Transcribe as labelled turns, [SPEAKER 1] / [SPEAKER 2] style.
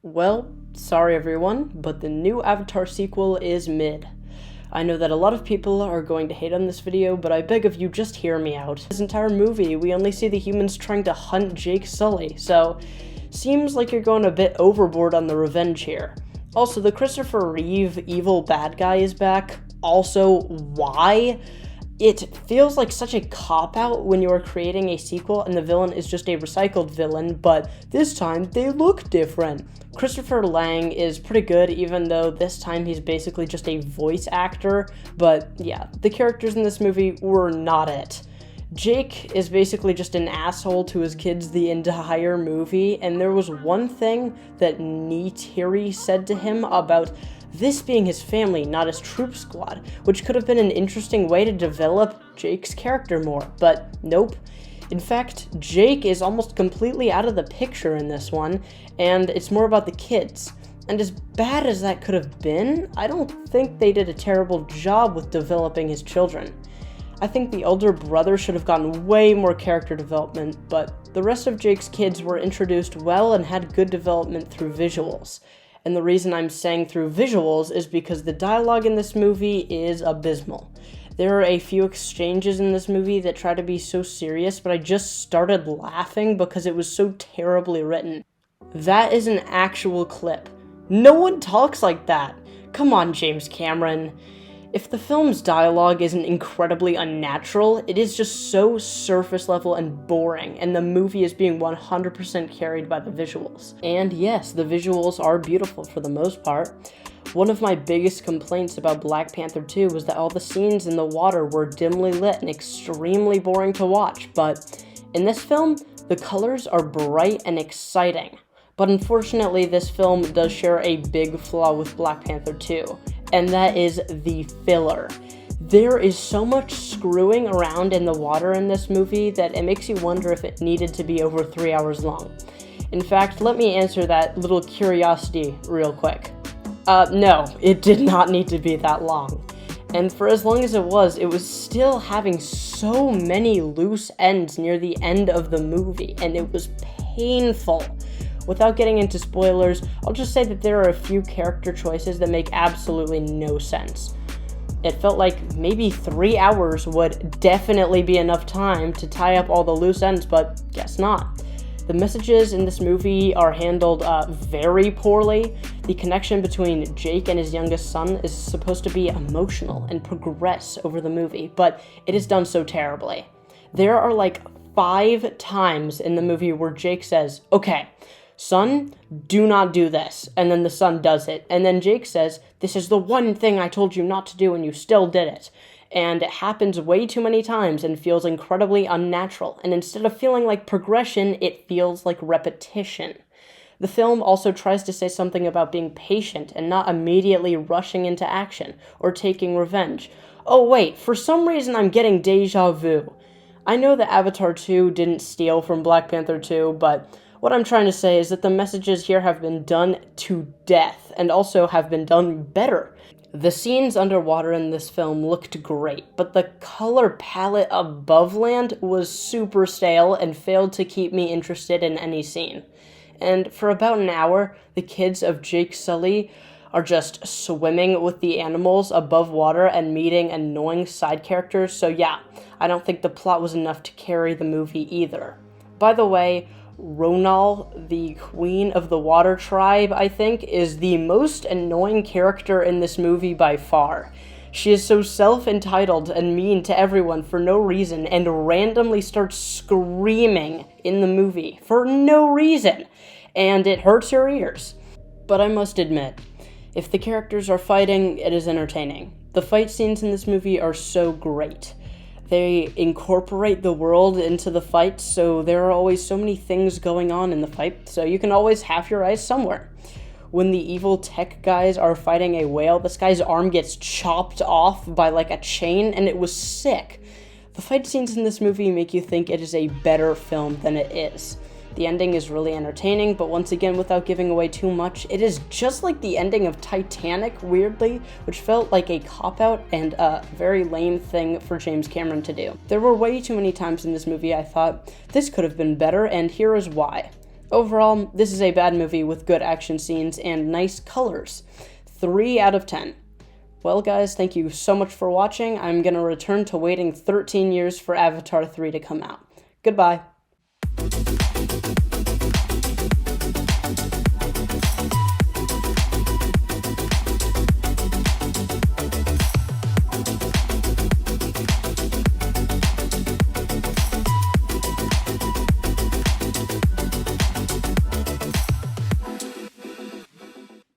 [SPEAKER 1] Well, sorry everyone, but the new Avatar sequel is mid. I know that a lot of people are going to hate on this video, but I beg of you, just hear me out. This entire movie, we only see the humans trying to hunt Jake Sully, so seems like you're going a bit overboard on the revenge here. Also, the Christopher Reeve evil bad guy is back. Also, why? It feels like such a cop-out when you are creating a sequel and the villain is just a recycled villain, but this time they look different. Christopher Lang is pretty good, even though this time he's basically just a voice actor, but yeah, the characters in this movie were not it. Jake is basically just an asshole to his kids the entire movie, and there was one thing that Neytiri said to him about this being his family, not his troop squad, which could have been an interesting way to develop Jake's character more, but nope. In fact, Jake is almost completely out of the picture in this one, and it's more about the kids. And as bad as that could have been, I don't think they did a terrible job with developing his children. I think the older brother should have gotten way more character development, but the rest of Jake's kids were introduced well and had good development through visuals. And the reason I'm saying through visuals is because the dialogue in this movie is abysmal. There are a few exchanges in this movie that try to be so serious, but I just started laughing because it was so terribly written. That is an actual clip. No one talks like that. Come on, James Cameron. If the film's dialogue isn't incredibly unnatural, it is just so surface level and boring, and the movie is being 100% carried by the visuals. And yes, the visuals are beautiful for the most part. One of my biggest complaints about Black Panther 2 was that all the scenes in the water were dimly lit and extremely boring to watch, but in this film, the colors are bright and exciting. But unfortunately, this film does share a big flaw with Black Panther 2, and that is the filler. There is so much screwing around in the water in this movie that it makes you wonder if it needed to be over 3 hours long. In fact, let me answer that little curiosity real quick. No, it did not need to be that long. And for as long as it was still having so many loose ends near the end of the movie, and it was painful. Without getting into spoilers, I'll just say that there are a few character choices that make absolutely no sense. It felt like maybe 3 hours would definitely be enough time to tie up all the loose ends, but guess not. The messages in this movie are handled very poorly. The connection between Jake and his youngest son is supposed to be emotional and progress over the movie, but it is done so terribly. There are like 5 times in the movie where Jake says, "Okay, son, do not do this," and then the son does it, and then Jake says, "This is the one thing I told you not to do and you still did it." And it happens way too many times and feels incredibly unnatural, and instead of feeling like progression, it feels like repetition. The film also tries to say something about being patient and not immediately rushing into action or taking revenge. Oh wait, for some reason I'm getting deja vu. I know that Avatar 2 didn't steal from Black Panther 2, but what I'm trying to say is that the messages here have been done to death, and also have been done better. The scenes underwater in this film looked great, but the color palette above land was super stale and failed to keep me interested in any scene. And for about an hour, the kids of Jake Sully are just swimming with the animals above water and meeting annoying side characters, so yeah, I don't think the plot was enough to carry the movie either. By the way, Ronal, the queen of the water tribe, I think, is the most annoying character in this movie by far. She is so self-entitled and mean to everyone for no reason and randomly starts screaming in the movie for no reason, and it hurts your ears. But I must admit, if the characters are fighting, it is entertaining. The fight scenes in this movie are so great. They incorporate the world into the fight, so there are always so many things going on in the fight, so you can always have your eyes somewhere. When the evil tech guys are fighting a whale, this guy's arm gets chopped off by like a chain, and it was sick. The fight scenes in this movie make you think it is a better film than it is. The ending is really entertaining, but once again, without giving away too much, it is just like the ending of Titanic, weirdly, which felt like a cop-out and a very lame thing for James Cameron to do. There were way too many times in this movie I thought, this could have been better, and here is why. Overall, this is a bad movie with good action scenes and nice colors. 3 out of 10. Well, guys, thank you so much for watching. I'm gonna return to waiting 13 years for Avatar 3 to come out. Goodbye.